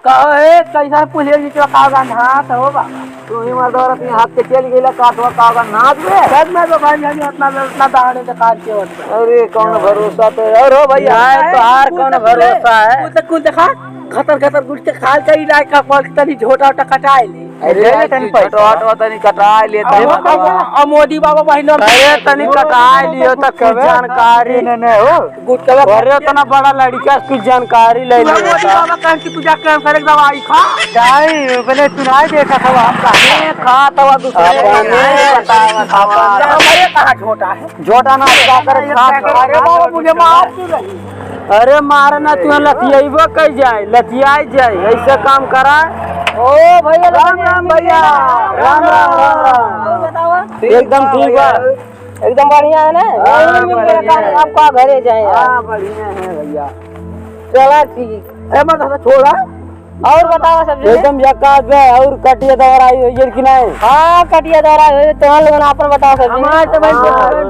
कहे कैसा पूछे जी तो कागा नाथ हो बाबा तू ही मर्द औरत ने हाथ के चल गेला काटवा कागा नाथ में सच में तो भाई जानी उतना दाने के काट के होता। अरे कौन भरोसा तो है रो भैया तो हार कौन भरोसा है। कुछ देखा खतर खतर गुट के खाल का इलाका पर तनी झोटा ओटा कटाए ले। अरे तनी पैसा तनी कटाए लेता है मोदी बाबा बहिन अरे तनी कटाए लियो तो कुछ जानकारी न हो गुट के अरे तना बड़ा लड़का कुछ जानकारी ले लो मोदी बाबा कह की पूजा कर फिर दवाई खा जाई पहले सुनाई देखा था हमका खा तवा दूसरे हमारे कहां झोटा है झोटा ना क्या करे खा अरे बाबा मुझे माफ क्यों नहीं। अरे मारना तू लतियाइबो कह जाए लतियाई जाए ऐसे काम करा। ओ भैया राम राम भैया राम राम राम एकदम ठीक है एकदम बढ़िया है ना आपका घरे जाए। हाँ बढ़िया है भैया चला ठीक है मत छोड़ा और बताओ सब एकदम जकात है और कटिया दौरा आई है कि नहीं। हाँ कटिया दौरा है तो लोग अपन बताओ सब हमारे तो भाई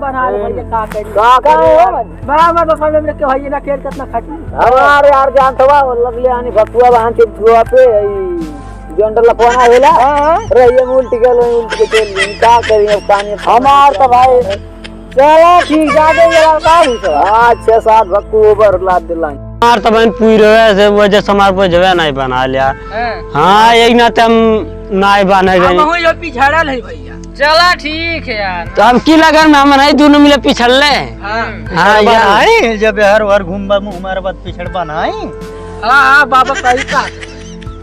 बना ले भैया का करी बड़ा मत समझ में के भैया ना खेल कितना खटी हमारे यार जानतवा लगले आनी भक्तुआ वहां के छुआ पे जंडल लपवाना होला अरे ये उल्टी के तेल क्या करी अब पानी हमार तो भाई चलो ठीक जाके जरा का हुआ 6-7 भक्तु ओवर लाद दिलाई हमार तो बहन पूरी से वजह समार पर जवे नहीं बना लिया। हां एक ना तम नहीं बने गए हम यो पिछड़ल है भैया। चला ठीक है यार तो अब की लगन में हम नहीं दोनों मिले पिछड़ ले। हां यार जब हर बार घूमबा हमारे बात पिछड़ बनाई। हां बाबा कही का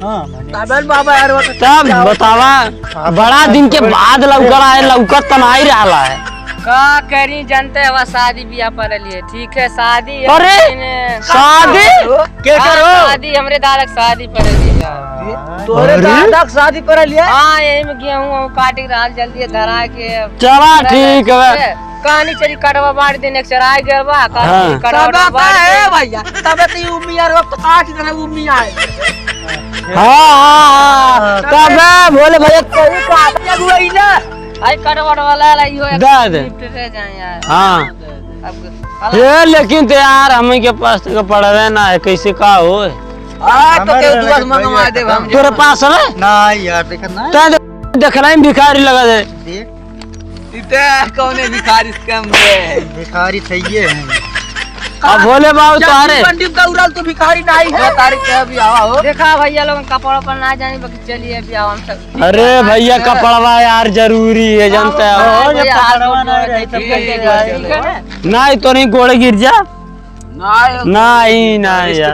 हां तबन बाबा यार वो तब बतावा बड़ा दिन के बाद लौकर आए लौकर तो नहीं रहला है का करी जानते है शादी ब्याह पर लिए ठीक है शादी अरे शादी के करो शादी हमरे दादा की शादी पर लिया तोरे दादा की शादी पर लिया। हाँ यही में गेहूं काट के राल जल्दी धरा के चला ठीक है कहानी चली कटवा बांट देने चरा गया बा हाँ। कटवा है भैया तब तो उम्मीद यार वक्त 8 दिन उम्मीद आए। हां तब बोले भैया कोई का हुई ना आई कटवा वाला इहो दाद रह जाए यार। हां अब ये लेकिन तो यार हम के पास तो पड़ रहे ना है कैसे का हो तो के दुआस मंगवा दे हम तेरे पास है ना यार देख ना देखला भिखारी लगा दे देख इते कौने भिखारी कम दे भिखारी सही है। अब भोले बाबू तारे मंडी का उड़ाल तो भिखारी नहीं है तारीख के भी आवा हो देखा भैया लोग कपड़ा पर ना जानी बाकी चलिए अभी आओ हम सब। अरे भैया कपड़वा यार जरूरी है जानते हो नहीं तो नहीं गोड़े गिर जा नहीं नहीं यार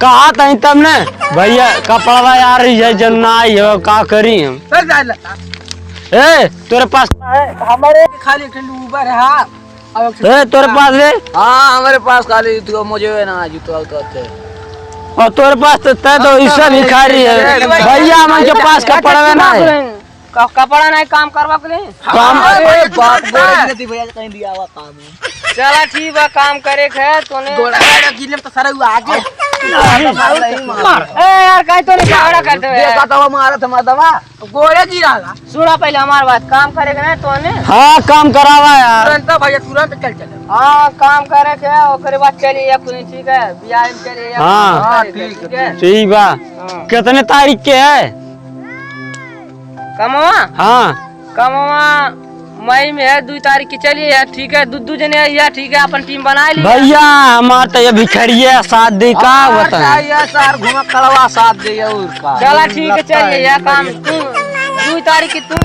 कहा था तब ने भैया कपड़वा यार जन नहीं हो का करी हम ए तेरे पास हमारे खाली ऊबर है ए तेरे पास है। हाँ हमारे पास खाली तो मुझे ना जूतो और तेरे पास तो इससे भिखारी है भैया हम के पास कपड़ा ना है कपड़ा नहीं काम करवा के लिए काम भैया कहीं दिया हुआ काम चला ठीक है काम करे है तूने तो सारा आगे यार कहीं तो नहीं झगड़ा करते हुए देखा तो मारा था दवा गोरे गिरा सुना पहले हमारी बात काम करेगा ना तूने हाँ काम करावा यार तुरंत भैया तुरंत चल चले हाँ काम करे थे ओकरे बाद चलिए ठीक है ब्याह में चलिए हाँ ठीक है ठीक बा कितने तारीख के है कमवा हाँ कमवा मई में है 2 तारीख की चलिए यार ठीक है दू जने यार ठीक है अपन टीम बना ली भैया हमार तो ये भिखड़िए साथ दे का बता सर घुमा कड़वा साथ दे और का चला ठीक है चलिए यार काम तू 2 तारीख की तुम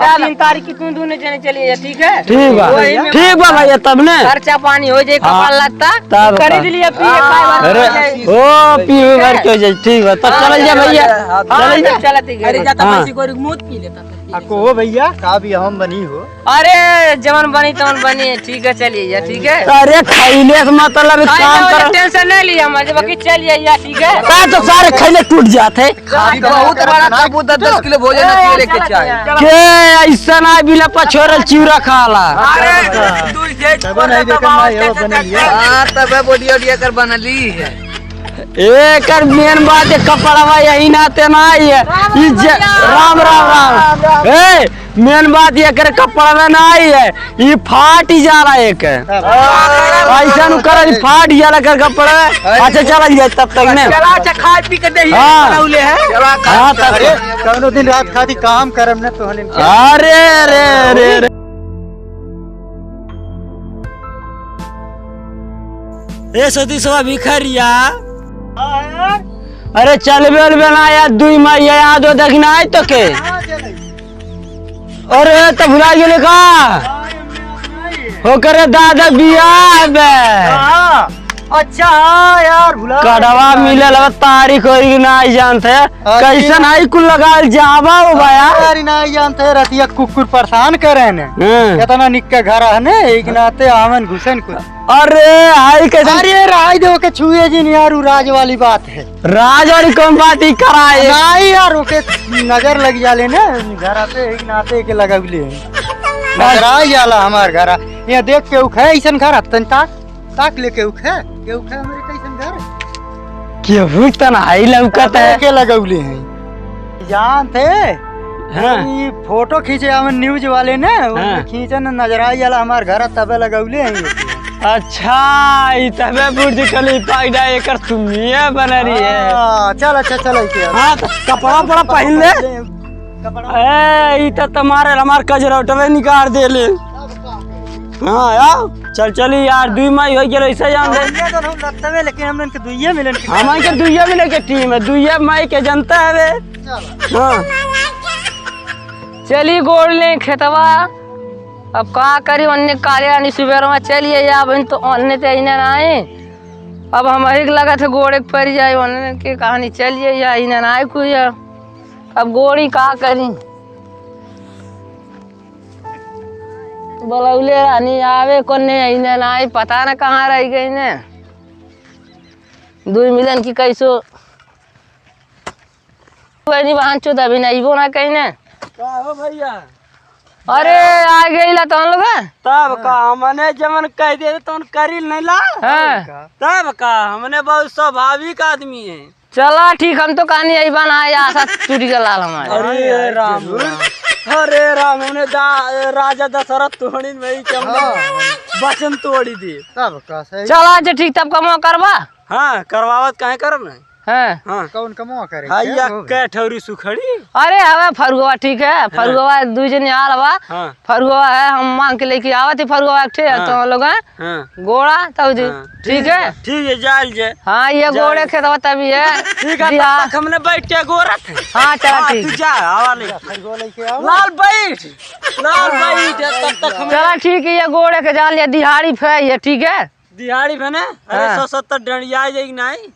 3 तारीख की तुम दोनों जने चलिए ठीक है ठीक बा भैया तब ने खर्चा पानी हो जाए कपाल लगता खरीद लिया अरे ओ पी भर के जाए ठीक है तब चल जा भैया चलते अरे जाता पैसे को मुंह पी लेता को भैया का भी हम बनी हो। अरे जवन बनी तवन बनी ठीक है चलिए यार ठीक है अरे खैले मतलब काम कर टेंशन नहीं लिया मजे बाकी चलिए यार ठीक है का तो सारे खैले टूट जाते बहुत बड़ा सबूत 10 किलो भोजन लेके चाहिए के ऐसा ना बिना पछोरल चिवरा खाला अरे दूर से नहीं देखा ना बन लिया हां तब बॉडी कर बनली है एक मेन बात है कपड़वा यही नाते ना है राम राम राम ए मेन बात ये करे कपड़ा में नहीं है, ये फाट ही जा रहा है एक ऐसा नु कर फाट जाला कर कपड़ा। अच्छा चला जाए तब तक ने चला अच्छा खा पी के दे हाँ। है हाँ तब कौनो दिन रात खाती काम करम ने तो हने अरे रे रे रे ए सतीशवा भिखरिया अरे चल बेल बनाया दुई मैया याद हो देखना है तो के अरे तो भुला गेले का हो करे दादा बियाह बे अच्छा यार भुला कड़वा मिलल तारीख और नहीं जानते कैसन है कुल लगाल जावा हो भाया यार नहीं जानते रतिया कुकुर परेशान करे ने कितना निक्का घर है ने एक नाते आमन घुसन कुछ अरे हाय कैसे अरे राज दो के छुए जी नहीं यार राज वाली बात है राज वाली कौन बात ही कराए नहीं यार ओके नजर लग जाले ने घर पे एक नाते के लगावले नजर आ जाला हमार घर ये देख के उखे ऐसन घर तन ताक लेके उखे के उखे हमरे कैसन घर केहू तना हाई लौकत है के लगौले हैं जानते हाँ। ये फोटो खींचे हम न्यूज वाले ने खींचन नजर आ जाला हमार घर तबे लगौले हैं अच्छा ई तबे बुर्ज खलीफा इडा एकर तुमिए बना रही है चल अच्छा चल हां तो कपड़ा बड़ा पहन ले ए ई त तुम्हारे हमार कजरौटवे निकाल दे ले हां यार चल चली यार दुई माई हो गेल ऐसे जान दे लगतवे लेकिन हमन के दुइये मिलन के हमन के दुइये मिले के टीम है दुइये माई के जनता है वे हां चली गोड़ ले खेतवा अब का करी अन्य कार्य सुबेर में चलिए या तो अन्य तो इन्हें आए अब हमारी लगा था गोड़े पड़ जाए अन्य की कहानी चलिए या इन्हें आए कोई अब गोड़ी का करी बोलौले रानी आवे कोने इन्हें आए पता न कहाँ रह गई ने 2 मिलियन की कैसो वाहन चुद अभी नहीं वो ना कहीं ने का हो भैया अरे आ गई ला तो लोग तब का हमने जमन कह दे तो करी नहीं ला हाँ। तब का हमने बहुत स्वाभाविक आदमी है चला ठीक हम तो कहानी यही बनाया आशा टूटी का लाल हमारे अरे राम अरे राम हमने राजा दशरथ तोड़ी में वचन तोड़ी दी तब का सही चला अच्छा ठीक तब कमो करवा हाँ करवावत काहे करब नहीं हाँ हाँ कौन कमो करे हाइया के ठौरी सुखड़ी अरे हवे फरुआ ठीक है फरुआ 2 जन आल बा हाँ फरुआ है हम मांग के लेके आवत है फरुआ ठे तो लोग हाँ गोड़ा तब ठीक है ठीक है जाल जे हाँ ये गोड़े खेतवा तभी है ठीक है तब तक हमने बैठ के गोरत है हाँ चला तू ठीक जा हवा ले लाल बैठ तब तक हम चला ठीक है ये गोड़े के जाल ये दिहाड़ी फे ये ठीक है दिहाड़ी बने अरे 170 डंडिया जाएगी नहीं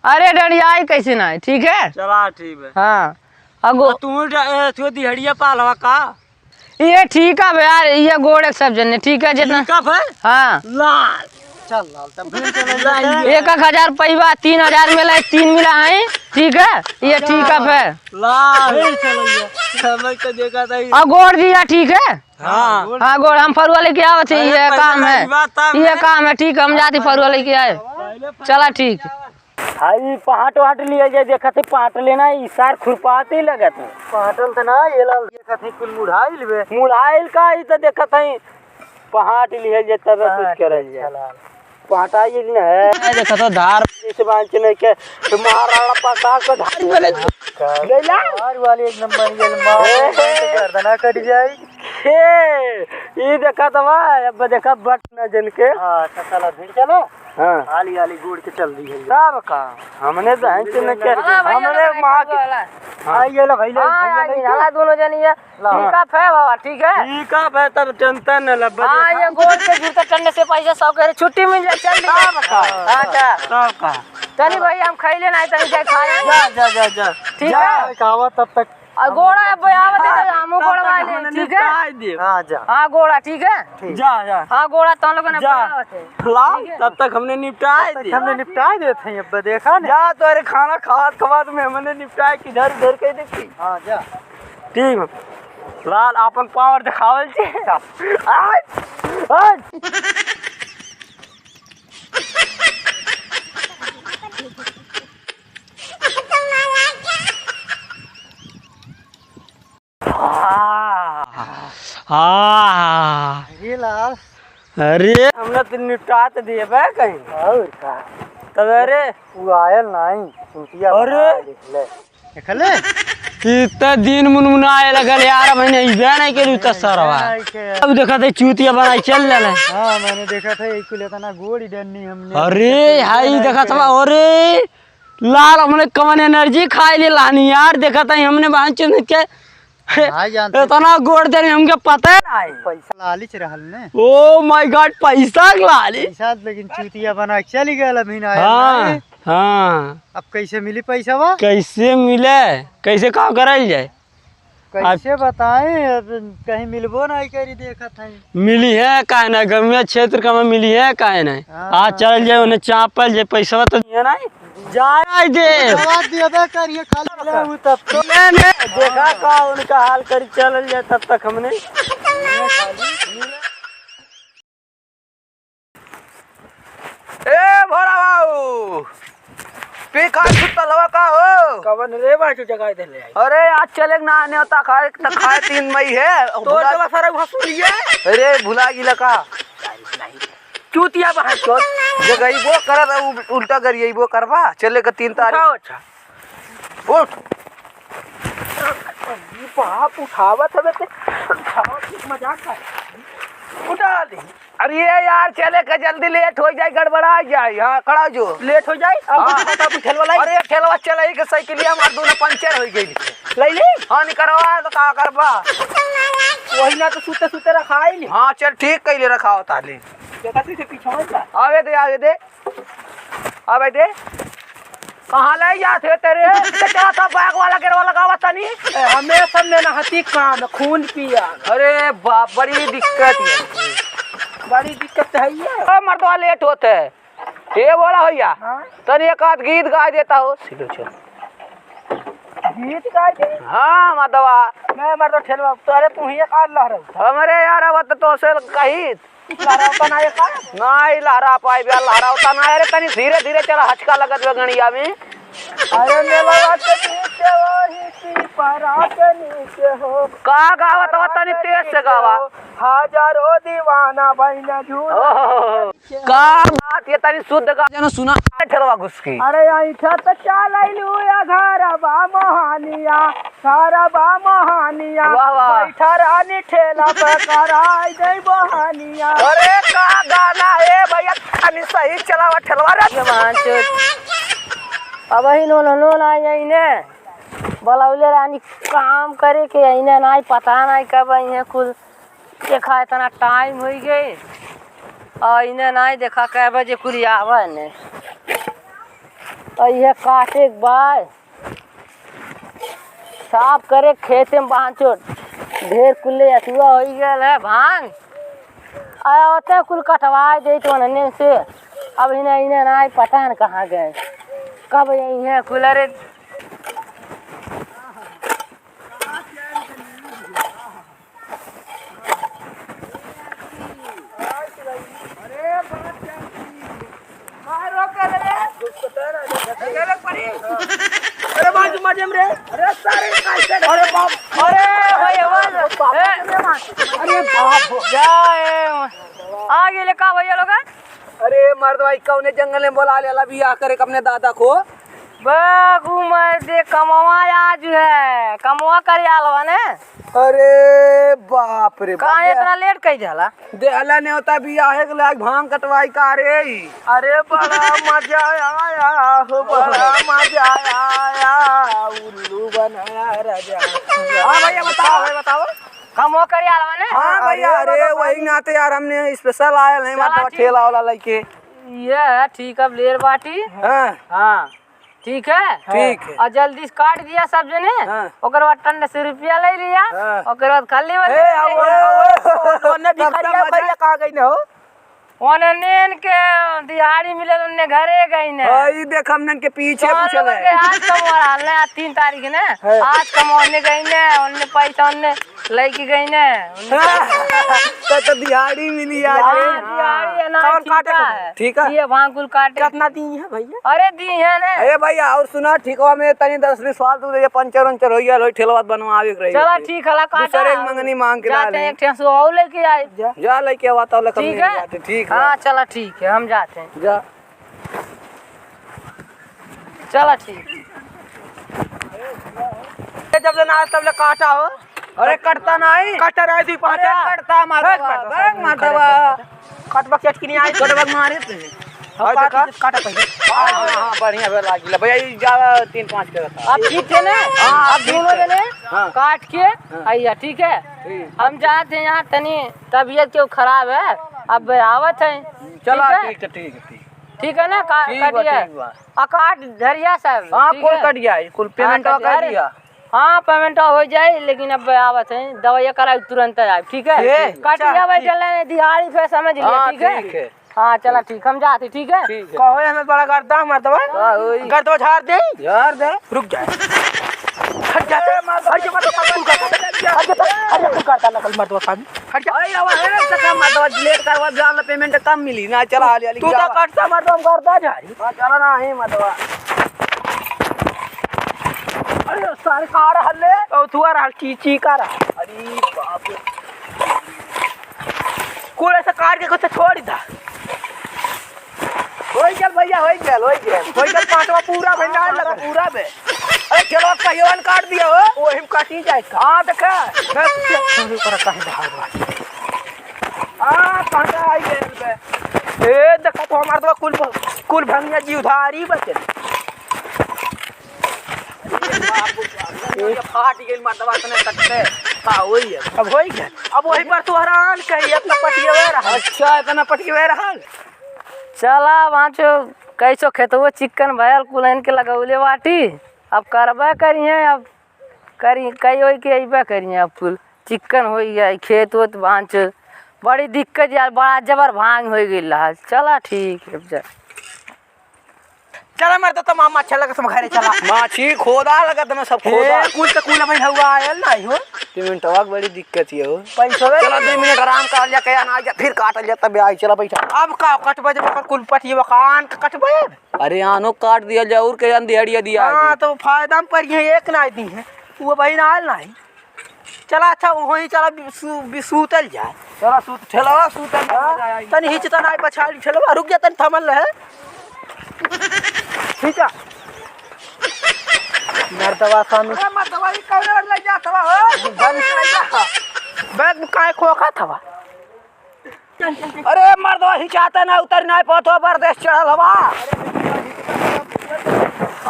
अरे डरियाई कैसे ना है ठीक है चला ठीक है हाँ अगो तू दिहड़िया पालवा का ये ठीक है यार ये गोड़े सब जने ठीक है जितना कब है हाँ लाल चल लाल तब फिर चल 1000 पैसा 3000 मिला 3 मिला है ठीक है ये ठीक है लाल समझ के देखा था और गोड़ दिया ठीक है हाँ हाँ गोड़ हम फरुआ लेके आवे थे ये काम है ये काम है ठीक है हम जाते फरुआ लेके आए चला ठीक हाई पहाट वाट लिया जाए देखा थे पाट लेना इसार खुरपाते ही लगा था पाटल त ना ये लाल देखा थे कुल मुढ़ाइल बे मुड़ाइल का ई तो देखा था पहाट लिया जाए तब कुछ करल जाए पहाटा ये न है देखा तो धार जैसे बांच नहीं के महाराणा प्रताप का धार बोले गैला मार वाली एक नंबर गेल मार गर्दना कट जाई ये देखा तो अब देखा बट न जन के हां चला फिर चलो हां हाली हाली गुड़ के चल दी है सब का हमने बहन से न कर हमने मां के आई गेला भैया हाँ दोनों जनी है ठीक है बाबा ठीक है ठीक है तब टेंशन न लब हाँ ये गोड़ के जूता टंडे से पैसा 100 करे छुट्टी मिल जाए चल अच्छा सब का चली भाई हम खाई लेना तनी जाए खाए जा ठीक है खावा तब तक और गोड़ा अब आवत है तो हमो गोड़ा ले ठीक है हां जा हाँ गोड़ा ठीक है जा हाँ गोड़ा तुम लोगों ने जा आवत है ला तब तक हमने निपटाए दिया हमने निपटा देते हैं अब देखा ना जा तो अरे खाना खवात में हमने निपटाए किधर उधर के देखी हां जा ठीक है लाल अपन पावर दिखावल छे आज हाँ अरे लाल अरे हमने तो निपटात दिए बे कहीं और का तब अरे वो आयल नहीं चूतिया अरे! देखले कितना दिन मुनमुनाए लगल यार मैंने इबे नहीं के तो सरवा अब देखा थे चूतिया बनाई चल ले हाँ मैंने देखा था एक लेता ना गोड़ी डरनी हमने अरे हाई देखा था अरे लाल हमने कवन एनर्जी खाई ले लानी यार देखा था हमने बांध चुन के भाई जानते इतना गोड़ दे हमके पता है नहीं पैसा लालिच रहल ने ओ माय गॉड पैसा लाली पैसा लेकिन चूतिया बना के चली गया अभी ना हाँ हाँ अब कैसे मिली पैसा वा कैसे मिले कैसे काम करल जाए कैसे बताएं अब कहीं मिलबो नहीं करी देखा था मिली है काहे ना गमिया क्षेत्र का में मिली है काहे नहीं हाँ। आज चल जाए उन्हें चापल जाए पैसा तो दिया नहीं जाए दे जवाब दिया करिए खाली ले तब तो मैंने देखा का उनका हाल कर चल जाए तब तक हमने ए भोला बाबू पीका सुतलवा का हो कवन रे बाटू जगह दे ले अरे आज चले ना आने होता खाए तो खाए 3 मई है तो जगह सारा हंसुलिए अरे भुला गिला का चूतिया बाहर चोट जगह वो करत उल्टा करिए वो करवा चले का 3 तारीख अच्छा उठ ये बाप उठावत हवे ते मजाक कर उठा दे अरे यार चले का जल्दी लेट हो जाए गड़बड़ा जाए हाँ खड़ा जो लेट हो जाए अब ठेलवा अरे ठेलवा चला के साइकिलिया मार दोनों पंचर हो गई लाई ले हाँ नहीं करवा तो का करवा वही ना तो सूते सूते रखा ही नहीं हाँ चल ठीक कैले रखा होता ले देखा तू पीछे मत जा आवे दे आवे दे कहाँ ले जाते तेरे चला था बैग वाला गिरवा लगावा था नहीं हमें सब में नहती काम खून पिया अरे बाप बड़ी दिक्कत है बड़ी दिक्कत है ये मर्दवा लेट होते है ये बोला भैया तन एक आध गीत गा देता हो सिलो चल गीत गाय दे हाँ मर्दवा मैं मर तो ठेलवा तो अरे तू ही का लहरा हमारे यार अब तो से कही लहरा बनाए का नहीं लहरा पाए बिया लहरा होता ना अरे तनी धीरे धीरे चला हचका लगत बे गणिया में अरे मेला के नीचे वही सी परा के नीचे हो का गावत हो तनी तेज से गावा हजारों दीवाना बहिना झूठ का बात ये तनी शुद्ध गा जन सुना ठेलवा घुसकी अरे ऐठा तो चलैलू या घरबा मोहानिया वाह, वाह। बैठा रानी ठेला पे कराई दे बहानिया अरे का गाना है भैया तनी सही चलावा ठेलवा रे अब ही नोन आई ने बोलौले रानी काम करे के अने नहीं पता नहीं कब अहे कुल देखा इतना टाइम हो गई और इन्हें नहीं देखा कै बजे कुल आवे ने अहे काटे के बाद साफ करे खेत में बाँचो ढेर कुल्ले अथुआ हो गया है भांग आया होते कुल कटवा दे तो अनने से अब इन्हें नहीं पता न कहाँ गए कब यही है कूलर अरे बाजू मजम रे अरे सारे कैसे अरे बाप अरे अरे बाप जाए आगे ले का भैया लोग अरे मर्द भाई कौने जंगल में बोला लेला बियाह करे अपने दादा को बागू मैं दे कमवा आज है कमवा कर आलवा ने अरे बाप रे कहाँ इतना लेट कही जाला देहला ने होता बियाह के लाग भांग कटवाई का रे अरे बड़ा मजा आया हो बड़ा मजा आया उल्लू बनाया राजा हाँ भैया बताओ कमवा कर आलवा ने हाँ भैया अरे वही नाते यार हमने स्पेशल आया नहीं मतलब ठेला वाला लेके ये ठीक अब लेर बाटी हाँ हाँ ठीक है ठीक है और जल्दी से काट दिया सब जने हाँ। ओकर बाद टन से रुपया ले लिया हाँ। ओकर बाद खाली ओने भिखारिया भैया कहाँ गई न हो ओने नेन के दिहाड़ी मिले उन्ने घरे गई ने भाई देख हमने के पीछे पूछल है आज कमवा रहा 3 तारीख ने आज कमवाने गई ने उन्ने पैसा उन्ने लड़की गई ना तो दिहाड़ी मिली आज कौन काटे है ठीक है ये भांकुल काटे कितना दी है भैया? अरे दी है ना अरे भैया और सुना ठीकवा में तनी 10-20 साल तू ये पंचर वंचर हो गया लोई ठेलवा बनवावे के रही चला ठीक है काटा दूसरे एक मंगनी मांग के ला जाते ले हैं एक ठेसो और लेके आए जा लेके आवा तो लखन ठीक है ठीक है हाँ चला ठीक है हम जाते हैं जा चला ठीक जब ले ना तब ले काटा हो। अरे कटता नहीं काटा रहे थी पाटा कटता मारवा कटबा चटकी नहीं आई कटवा मारे थे काटा पहले। हां बढ़िया बे लागिला भैया ई जा 3-5 के था अब ठीक है ना अब दोनों जने काट के आइया ठीक है हम जाते हैं यहाँ तनी तबीयत क्यों खराब है अब आवत है चला ठीक है? ठीक है ठीक है ना काटिए काट धरिया साहब हां ठीक कुल है? कट गया कुल पेमेंट हाँ, कर दिया हाँ पेमेंट हो जाए लेकिन अब आवत है दवाई करा तुरंत आए ठीक है काटिया बैठल दिहाड़ी पे समझ लिया ठीक है हाँ चला ठीक हम जाते ठीक है कहो हमें बड़ा गर्दा मरदवा गर्दवा झाड़ दे यार दे रुक जा हट जा हट जा तू करता नकल मरदवा साहब हट जा अरे आवा है तका मदवा लेट करवा जान पेमेंट कम मिली ना चला हाली तू तो काटता मरदवा हम गर्दा झाड़ी हां चला ना ही मदवा अरे सारे कार हल्ले ओ तू आ रहा ची का रहा अरे बाप कोई ऐसा काट के कुछ छोड़ ही था होई चल भैया होई चल पाटवा पूरा भंडार लगा पूरा बे अरे चलो कहियोन काट दिया हो ओ हिम काटी जाए हां देखा कर काहे धार हां काटा आई गेल बे ए देखा तो हमार तो कुल भंगिया जी उधारी बचे ये फाट गेल मर्दवा तने कटते हां होई है अब होई गया अब वही पर तू हैरान कही अपना पटिया वे रहा अच्छा इतना पटकी वे रहा चला वहाँ कैसो खेतवो चिकन भयल कुलहन के लगौले बाटी अब करबे करिए अब करी कई हो के अबे करिए अब कुल चिकन हो गया खेत वत बाँच बड़ी दिक्कत यार बड़ा जबर भांग हो गई चला ठीक है अब जा चला मर तो मामा अच्छा लगा सब घरे चला माछी खोदा लगा तने सब खोदा कुल के कुल में हुआ आयल नहीं हो पेमेंटवा बड़ी दिक्कत है हो पैसा वे चलो 2 मिनट आराम कर लिया के ना जा फिर काट लिया तब आई चला बैठा अब का कटबे जब कुल पटिया कान कटबे अरे आनो काट दिया जा और के दिहाड़िया दिया हां तो फायदा में पर ये एक ना दी है वो बहिन आयल नहीं चला अच्छा वही चला सूतल जाए चला सूत ठेलवा सूतल तनी हिचता नहीं पछाड़ी ठेलवा रुक जा तनी थमल रहे ठीक है मर्दवा सामने मर्दवा ई कौन ले जा तवा हो बैग में काहे खोखा थवा अरे मर्दवा हिचाता ना उतर ना पथवा परदेश चढ़ल हवा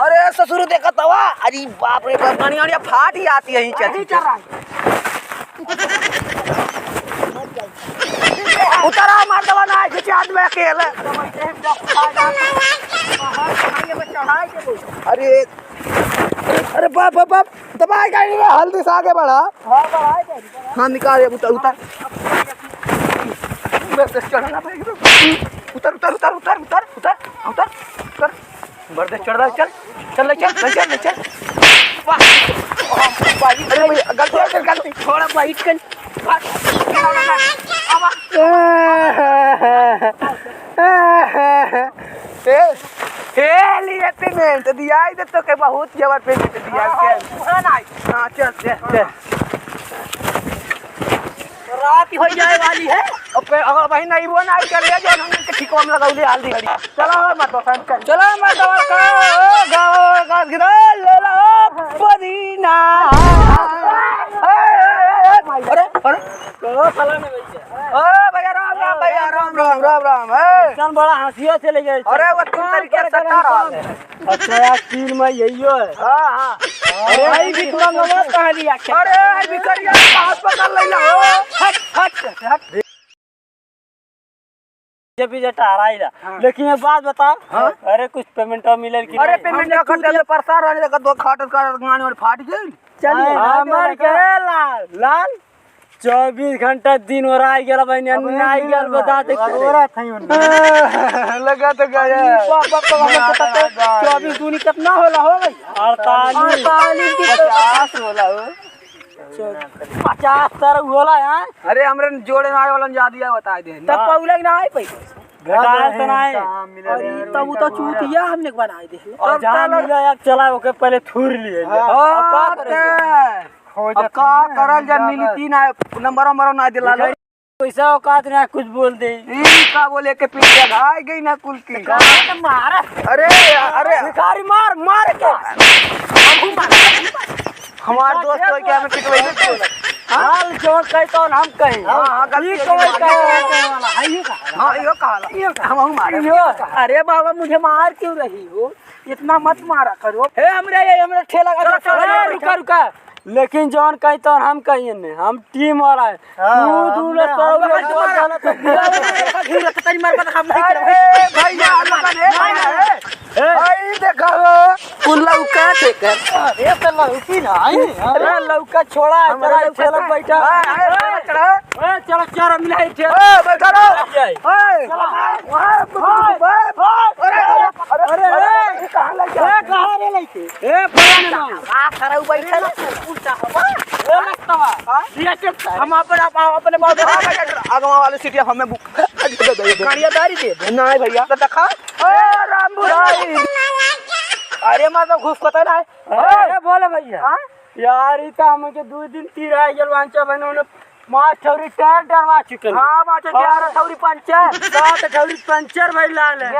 अरे ससुर देखत हवा अरे बाप रे बाप गाड़िया फाट ही आती है ही चल उतरा मर्दवा ना हिचात में अकेले अरे अरे बाप बाप बाप दबाई गाड़ी में हल्दी से आगे बढ़ा हाँ निकाल उतर उतर उतर उतर उतर उतर उतर उतर उतर उतर बर्देश चढ़ रहा चल चल चल चल चल अरे गलती गलती थोड़ा बाइट कर लिए पेमेंट दिया तो के बहुत जबर पेमेंट दिया हाँ चल चल रात हो जाए वाली है अगर भाई नहीं वो नहीं कर लिया जो हमने के ठीक में लगाउले हल्दी हरी चलो मत पसंद कर चलो मैं दवा का गाओ का गिरा ले लो पुदीना अरे अरे चलो सलाम है भैया अरे भैया राम राम भैया राम राम राम राम है कौन बड़ा हंसिया से ले गए अरे वो तुम तरीके से कर रहा है अच्छा यार तीन में यही है हां हां अरे भाई विक्रम नमक कहां लिया अरे भाई बिकरिया हाथ पकड़ ले लो हट हट हट जब भी जटा आ रहा लेकिन एक बात बता अरे कुछ पेमेंट मिले कि अरे पेमेंट का खर्चा में परेशान रहने लगा दो खाट का गाने और फाट गई चलिए हमार के लाल लाल 24 घंटा दिन हो रहा है गेला भाई नहीं गेल बता दे ओरा थई लगा तो गया बाप बाप हमें पता 24 दूनी कितना होला हो भाई 48 50 होला हो 50 तरह होला है। अरे हमरे जोड़े ना आए वाला जा दिया बता दे तब पौला ना आए पैसा घटाए तो नहीं अरे तब वो तो चूतिया हमने बनाए दे और जहाँ मिला यार चला ओके पहले थूर लिए अब का करल जब मिली 3 नंबर ना दिला लो पैसा औकात ना कुछ बोल दे ई का बोले के पीछे भाग गई ना कुल की मार अरे अरे भिखारी मार मार के हमार दोस्त हो क्या में पिटवाई दे हाल जो कहे तो हम कहे हां गलती कोई कहे वाला है ये का हां यो कहा हम मारे अरे बाबा मुझे मार क्यों रही हो इतना मत मारा करो हे हमरे ठेला का रुका रुका लेकिन जौन कही तो हम कहिए ने हम टीम वाला है तू दूर तेरी मार पर हम नहीं अरे भैया भाई देखो कुल्ला का देकर अरे तो लौकी ना आई अरे लौका छोड़ा तेरा ठेला बैठा चढ़ा चलो चार मिला ए बैठा रहो अरे कहां लग गया कहां रे लेके ए फलाने ना खराउ बैठा हम अपने बाबू आगवा वाले सिटिया हमें बुक गाड़ियादारी दे नहीं भैया तो देखा ए रामपुराई अरे मतलब घुस पता ना है बोले भैया यार इतना मुझे 2 दिन 3 है जलवांचा बने माँ ठौरी टायर डरवा चुके हां बाचा 11 ठौरी पंचर 7 ठौरी पंचर भाई लाल है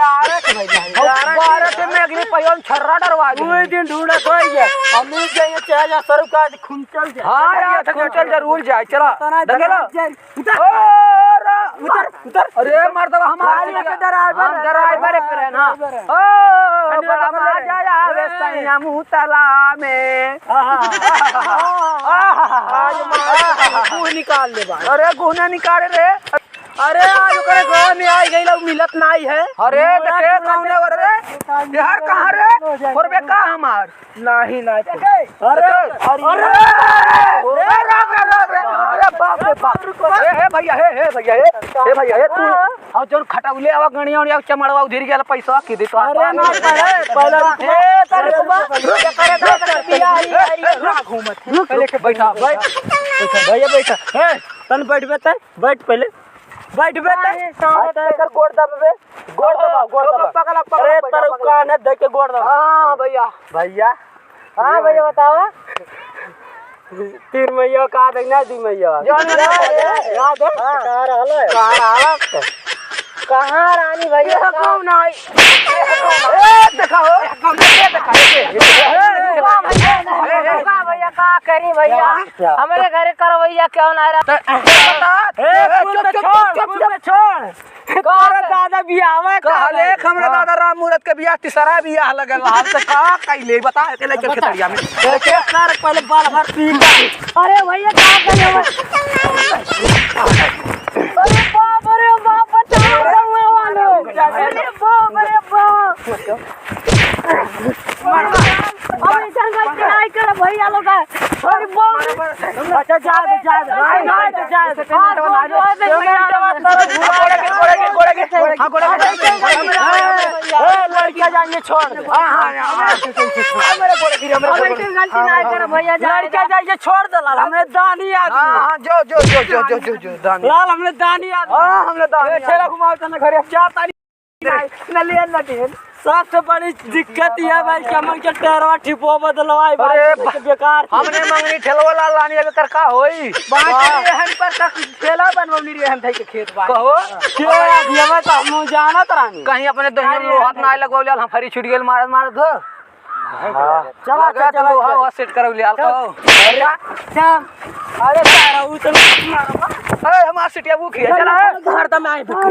12 से में अगली पहियों छर्रा डरवा दी 2 दिन ढूंढे कोई है हम नहीं जाइए चाहे जा सरू का खुंचल जाए हां यार खुंचल जरूर जाए चला उतर उतर अरे मर्दवा हमारे ड्राइवर पे है ना ओ बड़ा मजा आवे सैया मुतला में आज मार निकाल ले भाई अरे गुना निकाले रे अरे आज करे गांव में आई गई लोग मिलत नहीं है अरे देखे कौन वर रे यार कहां रे और बे का हमार नहीं अरे अरे अरे बाप रे बाप हे भैया हे भैया हे तू और जोन खटाउले आवा गणिया और चमड़वा उधर गेल पैसा के दे तो अरे ना पहले ए तेरे को करे बिया घूमत पहले के बैठा भैया बैठा ए तन बैठ पहले बैठ कर गोड़ दबे पकड़ा अरे तेरे कान है देख के गोड़ दबा हां भैया हां भैया बताओ 3 मैया का देना 2 मैया याद है कहां रानी भैया कौन आई ए दिखाओ भैया का करी भैया हमारे घरे करवैया क्यों ना रहा छोड़ दादा बियाह कहले हमरा दादा राम मूरत के बियाह तीसरा बियाह लगल हाल से का कइले बता के लेके खेतरिया में पहले बाल भर पी अरे भैया का करे अरे बाप बचाओ वाले अरे बाप अरे जंगल के आई कर भैया लोग अरे बाप अच्छा जा लड़कियां जाएंगे छोड़ लड़कियां जाएंगे छोड़ दे लाल हमने दानी जो दानी लाल हमने दानी हमने दानी ठेला घुमाओ तना घरे 4 तारीख न ले न सबसे बड़ी दिक्कत यह है भाई कि हमन के टायरवा ठिपो बदलवाई भाई बेकार हमने मंगनी ठेलवा लानी अबे कर का होई बात एहन पर तक ठेला बनवली रे हम भाई के खेत बा कहो के दियवा त हम जानत रानी कहीं अपने दहिया लोहा ना लगवले हम फरी छुट गेल मार दो चला लोहा सेट करवले आल कहो अरे तारा उतन अरे हमार सिटिया बुक है चला घर त में आई भूख